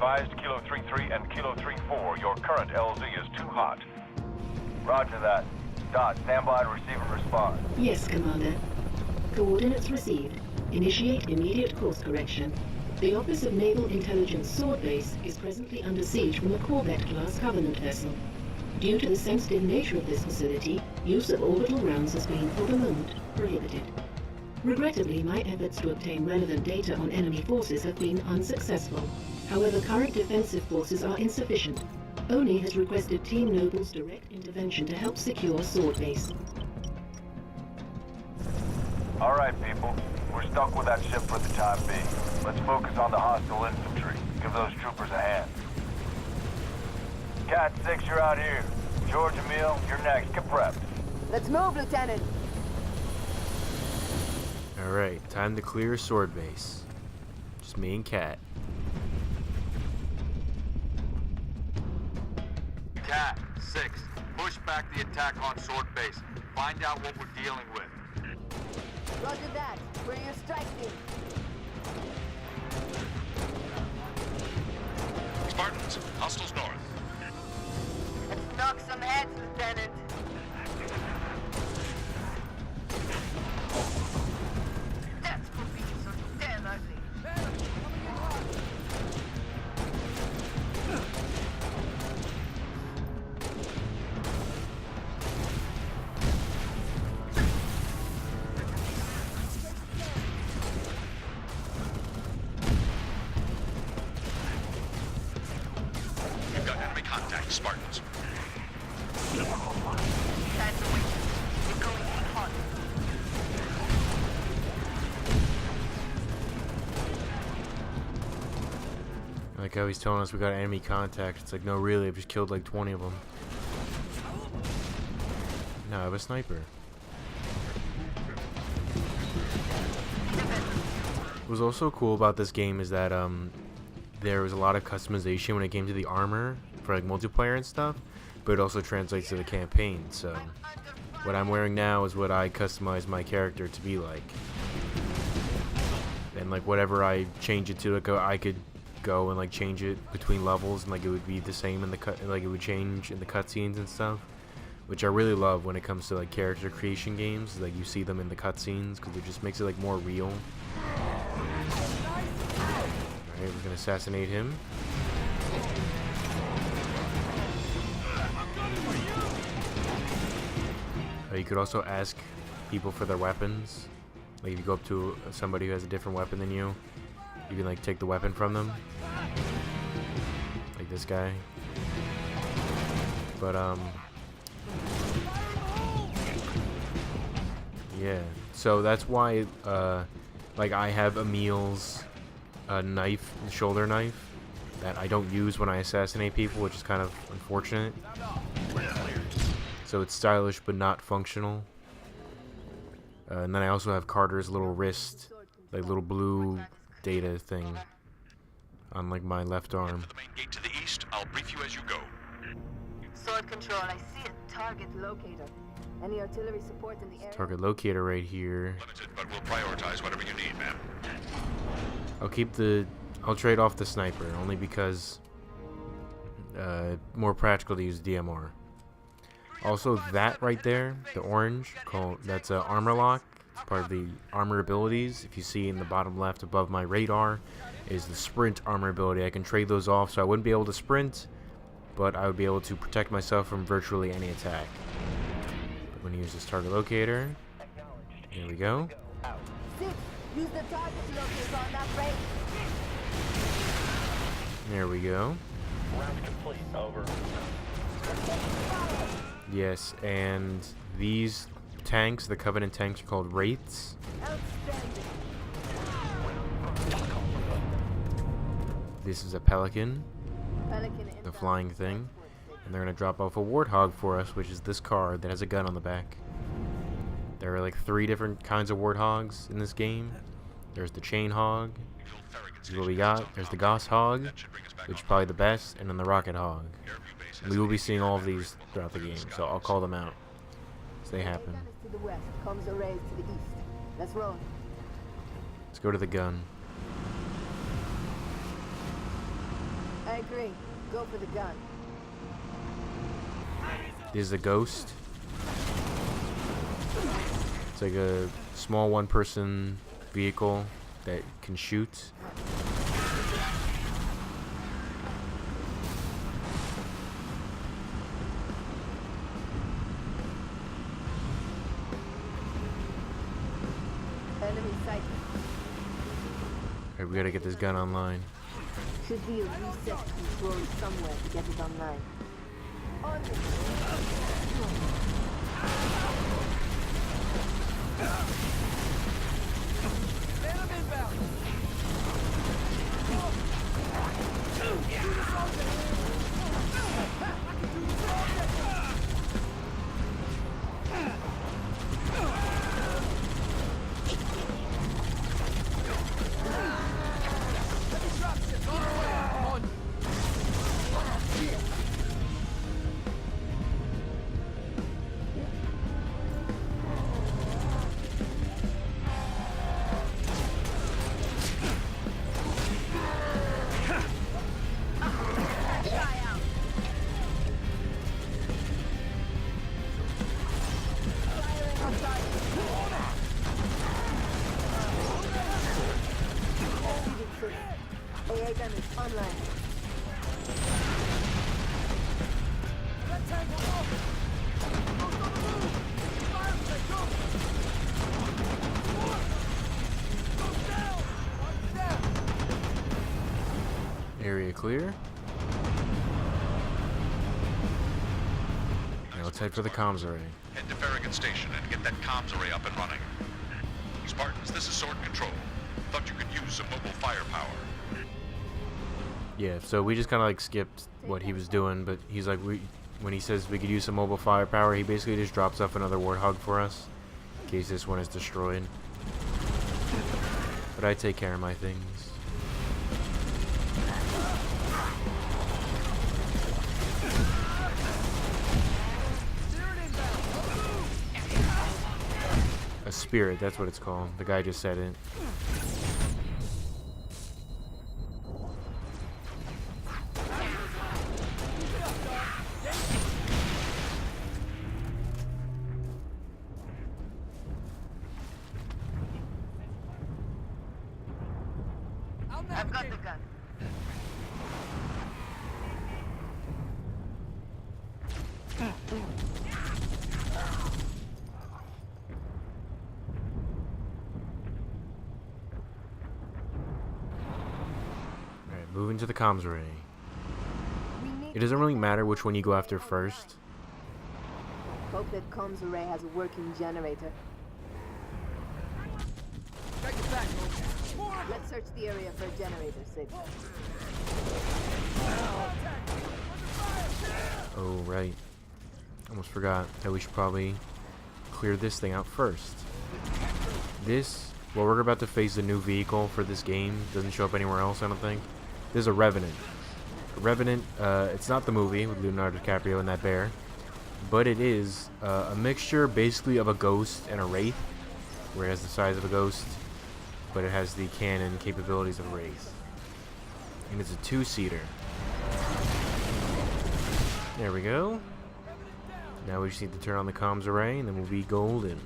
advised Kilo 3-3 and Kilo 3-4, your current LZ is too hot. Roger that. Dot, stand by to receive and respond. Yes, Commander. Coordinates received. Initiate immediate course correction. The Office of Naval Intelligence Sword Base is presently under siege from a Corvette-class Covenant vessel. Due to the sensitive nature of this facility, use of orbital rounds has been, for the moment, prohibited. Regrettably, my efforts to obtain relevant data on enemy forces have been unsuccessful. However, current defensive forces are insufficient. ONI has requested Team Noble's direct intervention to help secure Sword Base. All right, people. We're stuck with that ship for the time being. Let's focus on the hostile infantry. Give those troopers a hand. Cat 6, you're out here. George, Emil, you're next. Get prepped. Let's move, Lieutenant. Alright, time to clear Sword Base. Just me and Cat. Cat 6, push back the attack on Sword Base. Find out what we're dealing with. Roger that. Where your strike team? Spartans, hostiles north. Let's knock some heads, Lieutenant. That's for being so damn ugly. We've got enemy contact, Spartans. Time to wait. We're going in hot. Like how he's telling us we got enemy contact. It's like, no, really, I've just killed like 20 of them. No, I have a sniper. What was also cool about this game is that there was a lot of customization when it came to the armor for like multiplayer and stuff, but it also translates to the campaign. So what I'm wearing now is what I customize my character to be like, and like whatever I change it to, like I could go and like change it between levels, and like it would be the same in the cut, like it would change in the cutscenes and stuff, which I really love when it comes to like character creation games. Like you see them in the cutscenes because it just makes it like more real. Alright, we're gonna assassinate him. You could also ask people for their weapons. Like if you go up to somebody who has a different weapon than you, you can like take the weapon from them. Like this guy. But yeah. So that's why like I have Emil's knife, shoulder knife, that I don't use when I assassinate people, which is kind of unfortunate. So it's stylish but not functional. And then I also have Carter's little wrist, like little blue data thing on like my left arm. To the main gate to the east, I'll brief you as you go. Sword control, I see a target locator. Any artillery support in the area? Target locator right here. Limited, but we'll prioritize whatever you need, ma'am. I'll trade off the sniper, only because more practical to use DMR. Also, that right there, the orange, that's a armor lock. It's part of the armor abilities. If you see in the bottom left above my radar is the sprint armor ability. I can trade those off, so I wouldn't be able to sprint, but I would be able to protect myself from virtually any attack. I'm going to use this target locator. There we go. 6, use the target locator on that break. There we go. Round complete. Over. Yes, and these tanks, the Covenant tanks, are called Wraiths. Outstanding. This is a Pelican, Pelican the flying thing. And they're going to drop off a Warthog for us, which is this car that has a gun on the back. There are like 3 different kinds of Warthogs in this game. There's the Chain Hog. This is what we got. There's the Goss Hog, which is probably the best, and then the Rocket Hog. We will be seeing all of these throughout the game, so I'll call them out as they happen. To the west, comms arrays to the east. Let's roll. Let's go to the gun. I agree. Go for the gun. This is a ghost. It's like a small one-person vehicle that can shoot. Enemy sighted. Alright, we gotta get this gun online. Should be a reset control somewhere to get it online. On AA gun is online. Area clear. Now let's head for the comms array. Head to Farragut Station and get that comms array up and running. Spartans, this is Sword Control. Thought you could use some mobile firepower. Yeah, so we just kind of like skipped what he was doing, but he's like, when he says we could use some mobile firepower, he basically just drops off another warthog for us in case this one is destroyed. But I take care of my things. A spirit, that's what it's called. The guy just said it. I've got the gun. Alright, moving to the comms array. It doesn't really matter which one you go after first. Hope that comms array has a working generator. Let's search the area for a generator, Sig. Oh, right. Almost forgot that we should probably clear this thing out first. Well, we're about to face a new vehicle for this game. Doesn't show up anywhere else, I don't think. This is a Revenant. A Revenant, it's not the movie with Leonardo DiCaprio and that bear, but it is a mixture basically of a ghost and a wraith, where it has the size of a ghost, but it has the cannon capabilities of a wraith. And it's a two-seater. There we go. Now we just need to turn on the comms array, and then we'll be golden.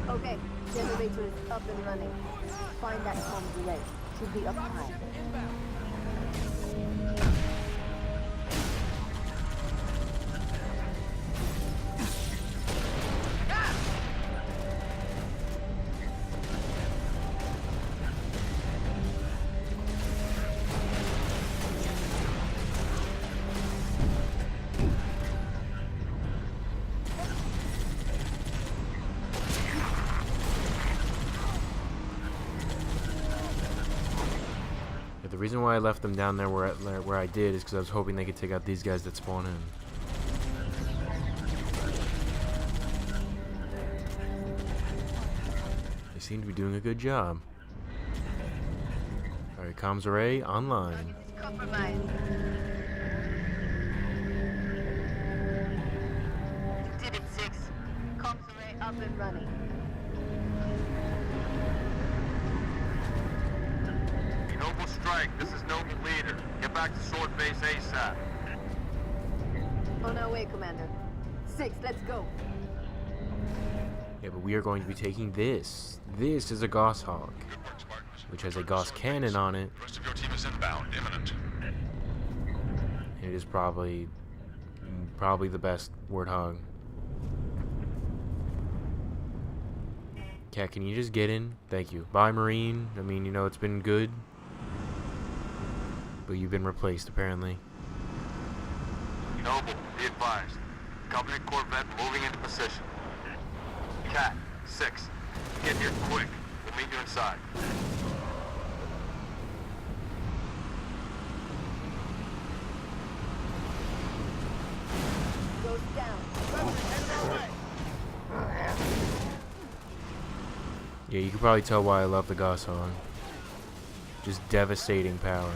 Okay, generator is up and running. Find that comms array. Should be up high. The reason why I left them down there where I did is because I was hoping they could take out these guys that spawn in. They seem to be doing a good job. Comms array online. Compromised. Exhibit 6. Comms array up and running. Noble strike, this is Noble leader. Get back to Sword Base ASAP. On our way, Commander. 6, let's go. Yeah, but we are going to be taking this. This is a Goshawk, Good work, Spartans. which has a Gauss cannon on it. The rest of your team is inbound, imminent. It is probably the best Warthog. Cat, can you just get in? Thank you. Bye, Marine. I mean, you know, it's been good. But you've been replaced, apparently. Noble, be advised. Covenant Corvette moving into position. Cat, 6. Get here quick. We'll meet you inside. Goes down. Yeah, you can probably tell why I love the Goshawk. Just devastating power.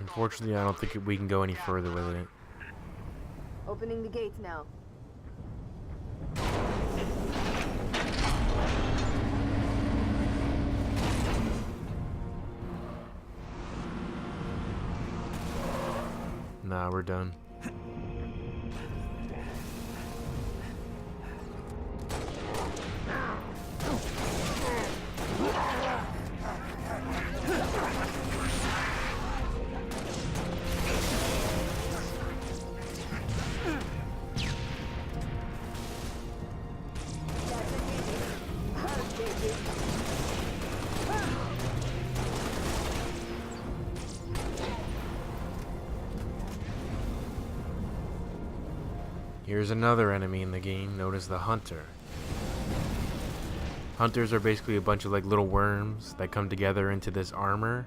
Unfortunately, I don't think we can go any further with it. Opening the gates now. Nah, we're done. Here's another enemy in the game known as the Hunter. Hunters are basically a bunch of like little worms that come together into this armor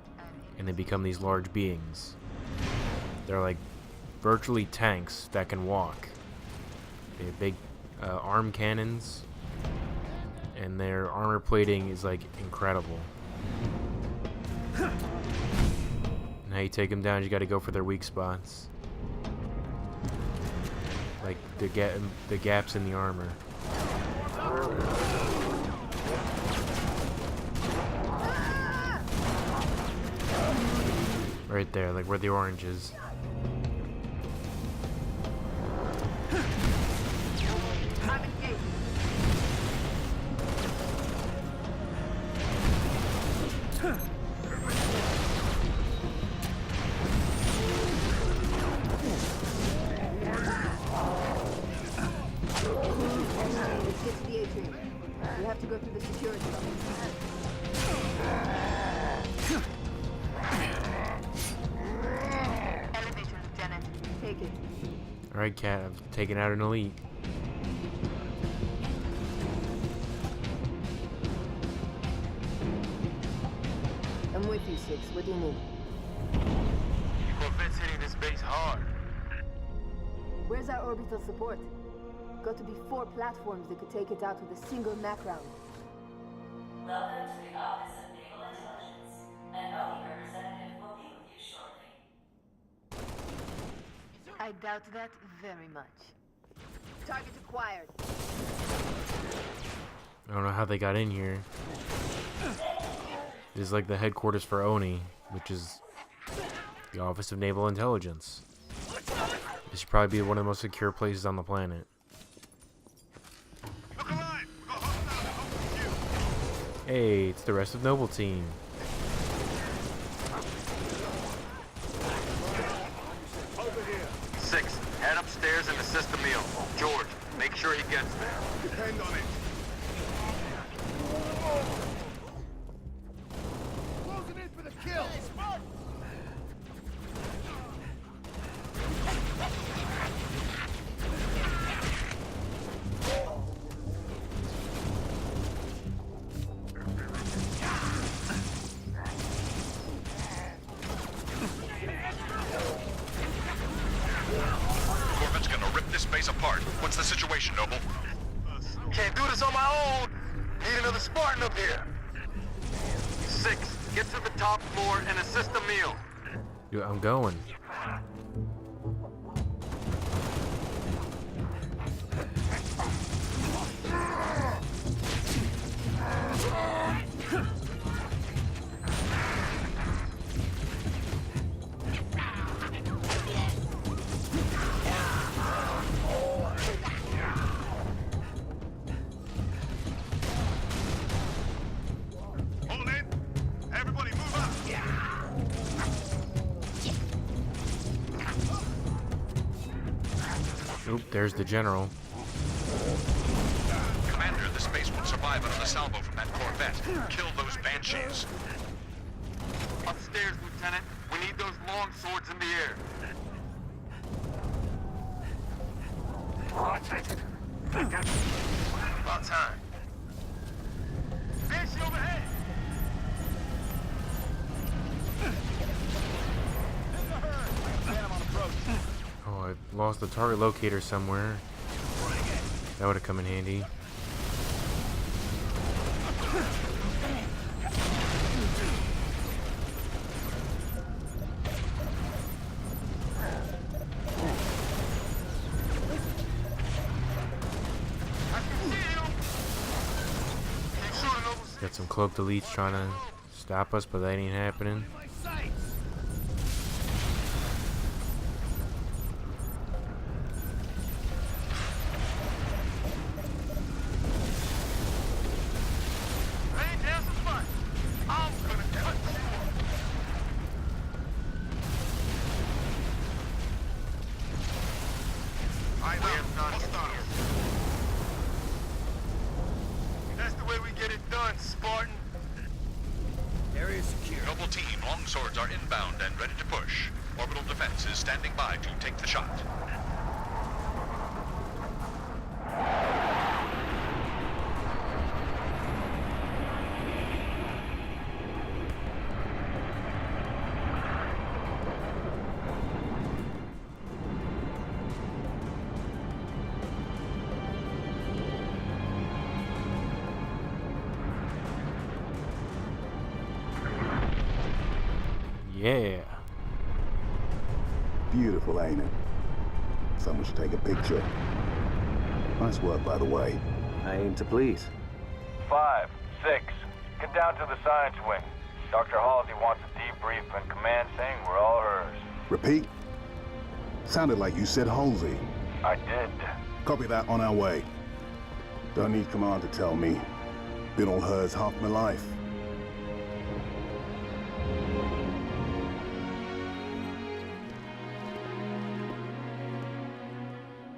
and they become these large beings. They're like virtually tanks that can walk. They have big arm cannons and their armor plating is like incredible. And how you take them down, you gotta go for their weak spots. Like the gaps in the armor. Right there, like where the orange is. We have to go through the security elevator, Lieutenant. Take it. Alright, Cat, I've taken out an elite. I'm with you, 6. What do you need? Corvette's hitting this base hard. Where's our orbital support? Got to be 4 platforms that could take it out with a single Mac round. Welcome to the Office of Naval Intelligence. An ONI representative will be with you shortly. I doubt that very much. Target acquired. I don't know how they got in here. This is like the headquarters for ONI, which is the Office of Naval Intelligence. This should probably be one of the most secure places on the planet. Look alive! We got hostiles over you! Hey, it's the rest of Noble Team. Over here! 6, head upstairs and assist Emil. George, make sure he gets there. Depend on it! Closing in for the kill! this base apart. What's the situation, Noble? Can't do this on my own. Need another Spartan up here. 6, get to the top floor and assist Emil. Dude, I'm going. Hold in. Everybody move up. Oop, there's the general. Commander, this base won't survive another salvo from that Corvette. Kill those Banshees. Upstairs, Lieutenant. We need those long swords in the air. About time. Banshee overhead! Oh, I lost the target locator somewhere. That would have come in handy. Got some cloaked elites trying to stop us, but that ain't happening. That's the way we get it done, Spartan. Area secure. Noble team, longswords are inbound and ready to push. Orbital defense is standing by to take the shot. Yeah. Beautiful, ain't it? Someone should take a picture. Nice work, by the way. I aim to please. 5, 6, get down to the science wing. Dr. Halsey wants a debrief and command saying we're all hers. Repeat? Sounded like you said Halsey. I did. Copy that, on our way. Don't need command to tell me. Been all hers half my life.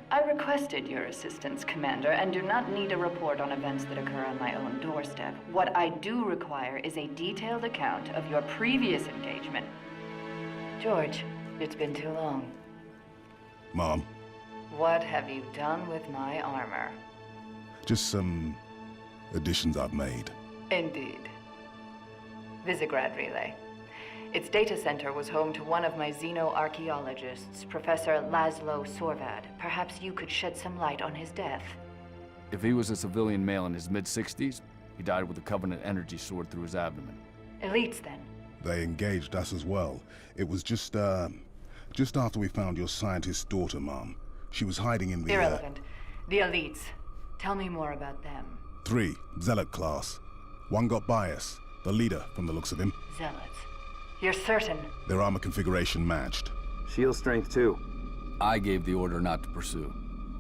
I requested your assistance, Commander, and do not need a report on events that occur on my own doorstep. What I do require is a detailed account of your previous engagement. George, it's been too long. Mom, What have you done with my armor? just some additions I've made. Indeed. Visegrad Relay. Its data center was home to one of my xenoarchaeologists, Professor Laszlo Sorvad. Perhaps you could shed some light on his death. If he was a civilian male in his mid-60s, he died with a Covenant energy sword through his abdomen. Elites, then. They engaged us as well. It was just after we found your scientist daughter, Mom. She was hiding in the... Irrelevant. The elites. Tell me more about them. 3, Zealot class. One got by us. The leader, from the looks of him. Zealots. You're certain? Their armor configuration matched. Shield strength, too. I gave the order not to pursue.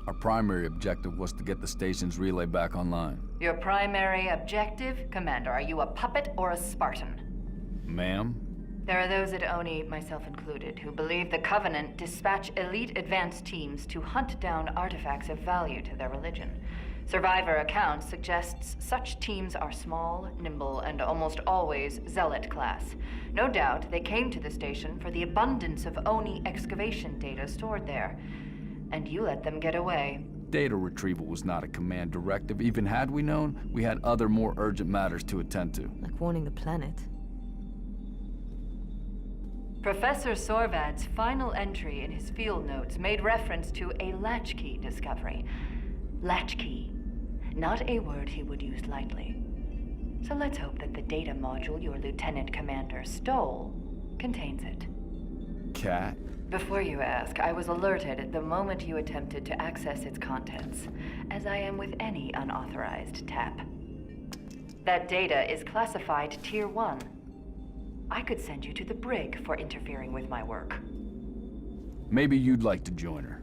Our primary objective was to get the station's relay back online. Your primary objective? Commander, are you a puppet or a Spartan? Ma'am? There are those at ONI, myself included, who believe the Covenant dispatch elite advance teams to hunt down artifacts of value to their religion. Survivor accounts suggests such teams are small, nimble, and almost always Zealot class. No doubt they came to the station for the abundance of ONI excavation data stored there. And you let them get away. Data retrieval was not a command directive. Even had we known, we had other more urgent matters to attend to. Like warning the planet. Professor Sorvad's final entry in his field notes made reference to a latchkey discovery. Latchkey. Not a word he would use lightly. So let's hope that the data module your Lieutenant Commander stole contains it. Cat? Before you ask, I was alerted at the moment you attempted to access its contents, as I am with any unauthorized tap. That data is classified Tier 1. I could send you to the brig for interfering with my work. Maybe you'd like to join her.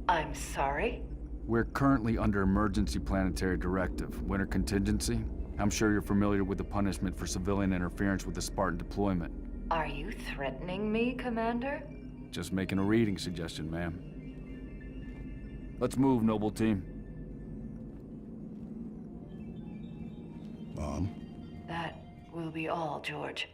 I'm sorry? We're currently under emergency planetary directive, winter contingency. I'm sure you're familiar with the punishment for civilian interference with the Spartan deployment. Are you threatening me, Commander? Just making a reading suggestion, ma'am. Let's move, noble team. Mom? That will be all, George.